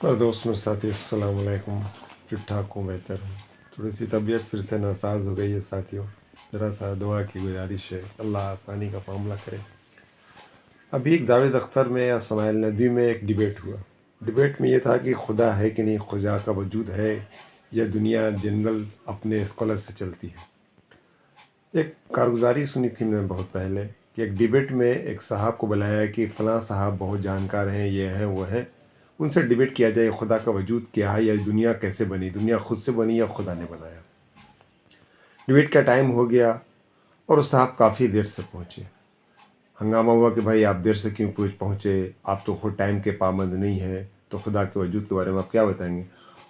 اور دوست میرے ساتھی السلام علیکم. ٹھیک ٹھاک ہوں، بہتر ہوں. تھوڑی سی طبیعت پھر سے ناساز ہو گئی ہے ساتھیوں. ذرا سا دعا کی گزارش ہے، اللہ آسانی کا معاملہ کرے. ابھی ایک جاوید اختر میں یا سماعیل ندوی میں ایک ڈیبیٹ ہوا. ڈیبیٹ میں یہ تھا کہ خدا ہے کہ نہیں، خدا کا وجود ہے یا دنیا جنرل اپنے اسکالر سے چلتی ہے. ایک کارگزاری سنی تھی میں نے بہت پہلے کہ ایک ڈیبیٹ میں ایک صاحب کو بلایا کہ فلاں صاحب بہت جانکار ہیں، یہ ہیں وہ ہیں، ان سے ڈیبیٹ کیا جائے خدا کا وجود کیا ہے یا دنیا کیسے بنی، دنیا خود سے بنی یا خدا نے بنایا. ڈیبیٹ کا ٹائم ہو گیا اور اس صاحب کافی دیر سے پہنچے. ہنگامہ ہوا کہ بھائی آپ دیر سے کیوں پہنچے، آپ تو خود ٹائم کے پابند نہیں ہیں، تو خدا کے وجود کے بارے میں آپ کیا بتائیں گے؟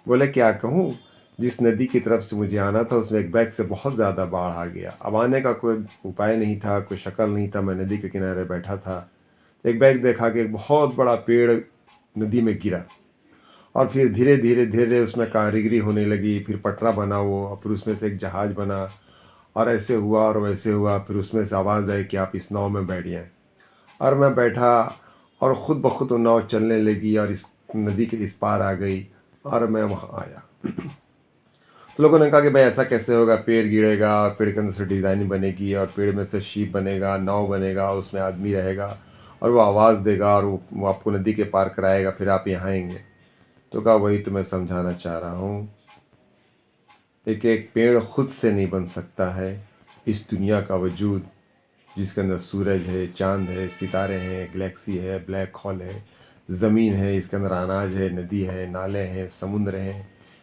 بولے کیا کہوں، جس ندی کی طرف سے مجھے آنا تھا اس میں ایک بیگ سے بہت زیادہ باڑھ آ گیا. اب آنے کا کوئی اپائے نہیں تھا، کوئی شکل نہیں تھا. میں ندی کے کنارے بیٹھا تھا، ایک بیگ دیکھا کہ ایک بہت بڑا پیڑ ندی میں گرا، اور پھر دھیرے دھیرے دھیرے اس میں کاریگری ہونے لگی. پھر پٹرا بنا وہ، اور پھر اس میں سے ایک جہاز بنا، اور ایسے ہوا اور ویسے ہوا. پھر اس میں سے آواز آئی کہ آپ اس ناؤ میں بیٹھ جائیں. اور میں بیٹھا اور خود بخود وہ ناؤ چلنے لگی اور اس ندی کے اس پار آ گئی اور میں وہاں آیا. تو لوگوں نے کہا کہ بھائی ایسا کیسے ہوگا، پیڑ گرے گا اور پیڑ کے اندر سے ڈیزائن بنے گی اور پیڑ میں سے شیپ بنے گا، ناؤ بنے گا، اس میں آدمی رہے گا اور وہ آواز دے گا اور وہ آپ کو ندی کے پار کرائے گا، پھر آپ یہاں آئیں گے. تو کہا وہی تو میں سمجھانا چاہ رہا ہوں. ایک پیڑ خود سے نہیں بن سکتا ہے. اس دنیا کا وجود جس کے اندر سورج ہے، چاند ہے، ستارے ہیں، گلیکسی ہے، بلیک ہول ہے، زمین ہے، اس کے اندر اناج ہے، ندی ہے، نالے ہیں، سمندر ہیں،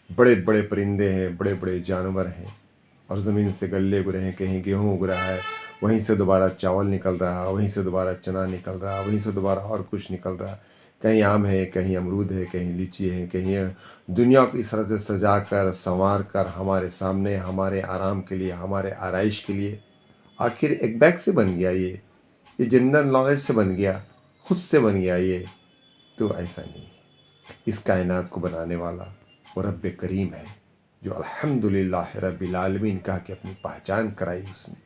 بڑے بڑے پرندے ہیں، بڑے بڑے جانور ہیں، اور زمین سے گلے اگ رہے ہیں. کہیں گیہوں اگ رہا ہے، وہیں سے دوبارہ چاول نکل رہا، وہیں سے دوبارہ چنا نکل رہا، وہیں سے دوبارہ اور کچھ نکل رہا. کہیں آم ہے، کہیں امرود ہے، کہیں لیچی ہے، کہیں دنیا کو اس طرح سے سجا کر سنوار کر ہمارے سامنے، ہمارے آرام کے لیے، ہمارے آرائش کے لیے. آخر ایک بیگ سے بن گیا یہ جنرل نالج سے بن گیا، خود سے بن گیا یہ. تو ایسا نہیں. اس کائنات کو بنانے والا وہ رب کریم ہے، جو الحمدللہ رب العالمین کہا کہ اپنی پہچان کرائی اس نے.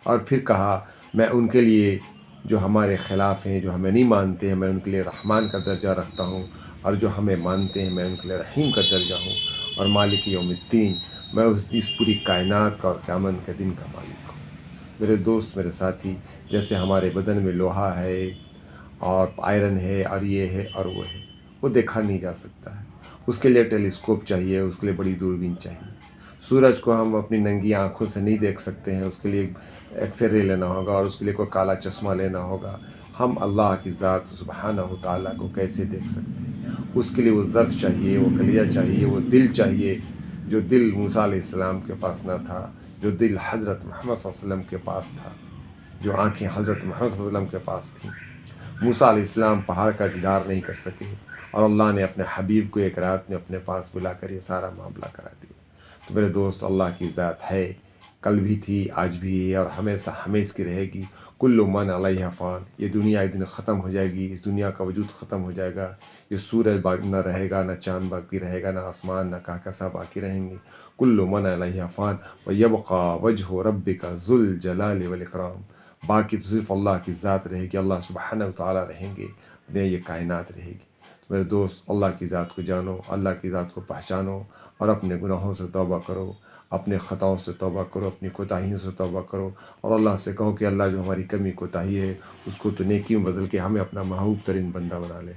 اور پھر کہا میں ان کے لیے جو ہمارے خلاف ہیں، جو ہمیں نہیں مانتے ہیں، میں ان کے لیے رحمان کا درجہ رکھتا ہوں، اور جو ہمیں مانتے ہیں میں ان کے لیے رحیم کا درجہ ہوں. اور مالک یوم الدین، میں اس پوری کائنات کا اور قیامت کے دن کا مالک ہوں. میرے دوست، میرے ساتھی، جیسے ہمارے بدن میں لوہا ہے اور آئرن ہے اور یہ ہے اور وہ ہے، وہ دیکھا نہیں جا سکتا ہے. اس کے لیے ٹیلیسکوپ چاہیے، اس کے لیے بڑی دوربین چاہیے. سورج کو ہم اپنی ننگی آنکھوں سے نہیں دیکھ سکتے ہیں، اس کے لیے ایکس رے لینا ہوگا اور اس کے لیے کوئی کالا چشمہ لینا ہوگا. ہم اللہ کی ذات سبحانہ و تعالیٰ کو کیسے دیکھ سکتے ہیں؟ اس کے لیے وہ ظرف چاہیے، وہ کلیہ چاہیے، وہ دل چاہیے، جو دل موسیٰ علیہ السلام کے پاس نہ تھا، جو دل حضرت محمد صلی اللہ علیہ وسلم کے پاس تھا، جو آنکھیں حضرت محمد صلی اللہ علیہ وسلم کے پاس تھیں. موسیٰ علیہ السلام پہاڑ کا دیدار نہیں کر سکے، اور اللہ نے اپنے حبیب کو ایک رات میں اپنے پاس بلا کر یہ سارا معاملہ کرا دیا. تو میرے دوست، اللہ کی ذات ہے، کل بھی تھی، آج بھی ہے، اور ہمیشہ ہمیش کی رہے گی. کل من علیہ فان. یہ دنیا ایک دن ختم ہو جائے گی، اس دنیا کا وجود ختم ہو جائے گا. یہ سورج باقی نہ رہے گا، نہ چاند باقی رہے گا، نہ آسمان، نہ کہکشاں باقی رہیں گے. کل من علیہ فان ویبقى وجہ ربک ذو الجلال والاکرام. باقی تو صرف اللہ کی ذات رہے گی، اللہ سبحانہ و تعالیٰ رہیں گے، یہ کائنات رہے گی. میرے دوست، اللہ کی ذات کو جانو، اللہ کی ذات کو پہچانو، اور اپنے گناہوں سے توبہ کرو، اپنے خطاؤں سے توبہ کرو، اپنی کوتاہیوں سے توبہ کرو، اور اللہ سے کہو کہ اللہ جو ہماری کمی کوتاہی ہے اس کو تو نیکی میں بدل کے ہمیں اپنا محبوب ترین بندہ بنا لے.